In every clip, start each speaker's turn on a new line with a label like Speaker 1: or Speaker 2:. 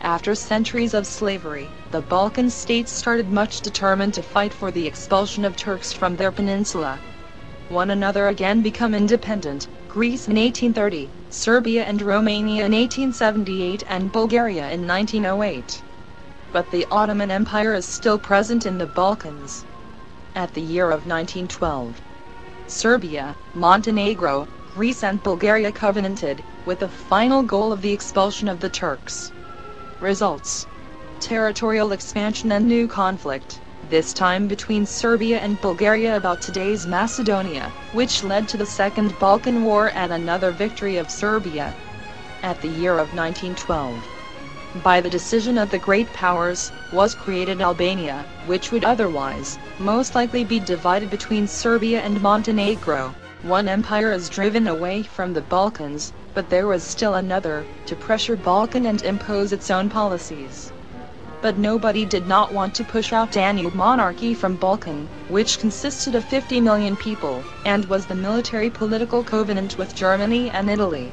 Speaker 1: After centuries of slavery, the Balkan states started much determined to fight for the expulsion of Turks from their peninsula. One another again become independent, Greece in 1830, Serbia and Romania in 1878 and Bulgaria in 1908. But the Ottoman Empire is still present in the Balkans. At the year of 1912, Serbia, Montenegro, Greece and Bulgaria covenanted, with the final goal of the expulsion of the Turks. Results: territorial expansion and new conflict, this time between Serbia and Bulgaria about today's Macedonia, which led to the Second Balkan War and another victory of Serbia. At the year of 1912, by the decision of the great powers, was created Albania, which would otherwise, most likely be divided between Serbia and Montenegro. One empire is driven away from the Balkans, but there was still another, to pressure Balkan and impose its own policies. But nobody did not want to push out Danube monarchy from Balkan, which consisted of 50 million people, and was the military political covenant with Germany and Italy.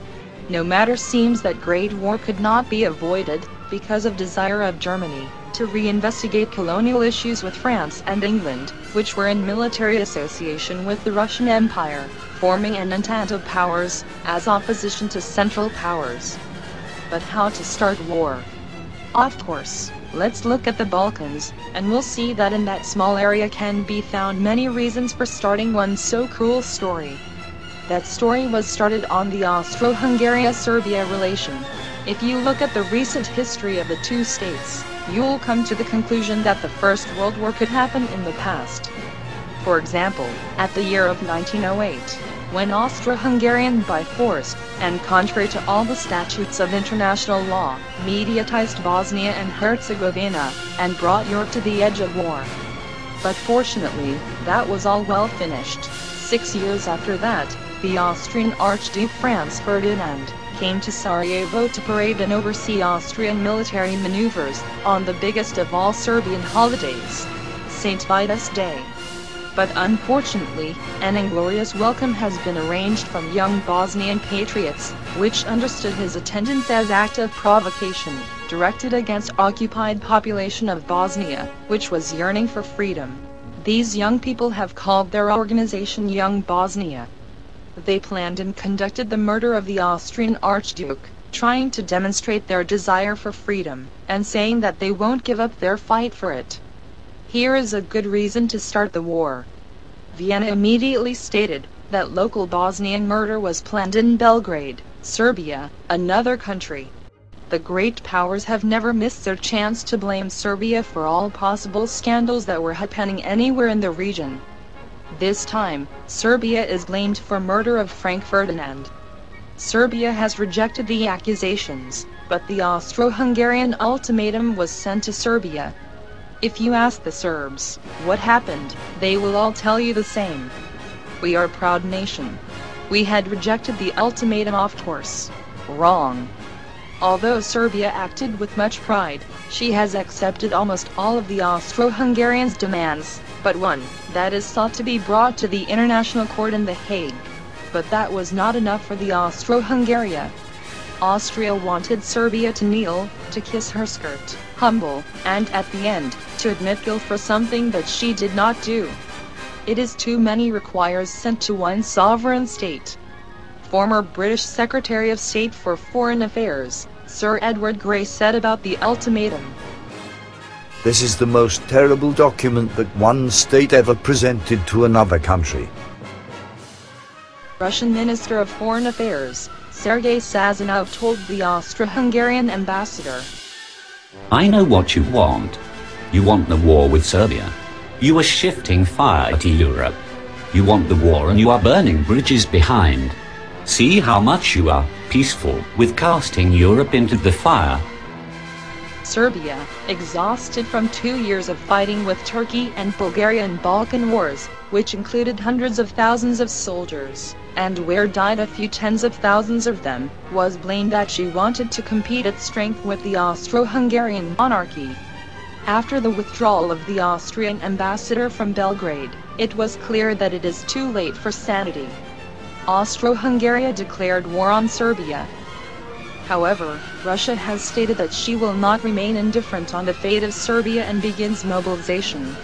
Speaker 1: No matter seems that Great War could not be avoided, because of desire of Germany, to reinvestigate colonial issues with France and England, which were in military association with the Russian Empire, forming an entente of powers, as opposition to Central Powers. But how to start war? Of course, let's look at the Balkans, and we'll see that in that small area can be found many reasons for starting one so cruel story. That story was started on the Austro-Hungary-Serbia relation. If you look at the recent history of the two states, you'll come to the conclusion that the First World War could happen in the past. For example, at the year of 1908, when Austro-Hungarian by force, and contrary to all the statutes of international law, mediatized Bosnia and Herzegovina, and brought Europe to the edge of war. But fortunately, that was all well finished. 6 years after that, the Austrian Archduke Franz Ferdinand came to Sarajevo to parade and oversee Austrian military maneuvers on the biggest of all Serbian holidays, St. Vitus Day. But unfortunately, an inglorious welcome has been arranged from young Bosnian patriots, which understood his attendance as act of provocation, directed against occupied population of Bosnia, which was yearning for freedom. These young people have called their organization Young Bosnia. They planned and conducted the murder of the Austrian Archduke, trying to demonstrate their desire for freedom, and saying that they won't give up their fight for it. Here is a good reason to start the war. Vienna immediately stated that local Bosnian murder was planned in Belgrade, Serbia, another country. The great powers have never missed their chance to blame Serbia for all possible scandals that were happening anywhere in the region. This time, Serbia is blamed for murder of Frank Ferdinand. Serbia has rejected the accusations, but the Austro-Hungarian ultimatum was sent to Serbia. If you ask the Serbs what happened, they will all tell you the same. We are a proud nation. We had rejected the ultimatum, of course. Wrong. Although Serbia acted with much pride, she has accepted almost all of the Austro-Hungarians' demands, but one, that is sought to be brought to the International Court in The Hague. But that was not enough for the Austro-Hungary. Austria wanted Serbia to kneel, to kiss her skirt, humble, and at the end, to admit guilt for something that she did not do. It is too many requires sent to one sovereign state. Former British Secretary of State for Foreign Affairs, Sir Edward Grey, said about the ultimatum,
Speaker 2: "This is the most terrible document that one state ever presented to another country."
Speaker 1: Russian Minister of Foreign Affairs, Sergei Sazonov, told the Austro-Hungarian ambassador,
Speaker 3: "I know what you want. You want the war with Serbia. You are shifting fire to Europe. You want the war and you are burning bridges behind. See how much you are peaceful with casting Europe into the fire."
Speaker 1: Serbia, exhausted from 2 years of fighting with Turkey and Bulgaria in Balkan wars, which included hundreds of thousands of soldiers, and where died a few tens of thousands of them, was blamed that she wanted to compete at strength with the Austro-Hungarian monarchy. After the withdrawal of the Austrian ambassador from Belgrade, it was clear that it is too late for sanity. Austro-Hungary declared war on Serbia. However, Russia has stated that she will not remain indifferent on the fate of Serbia and begins mobilization.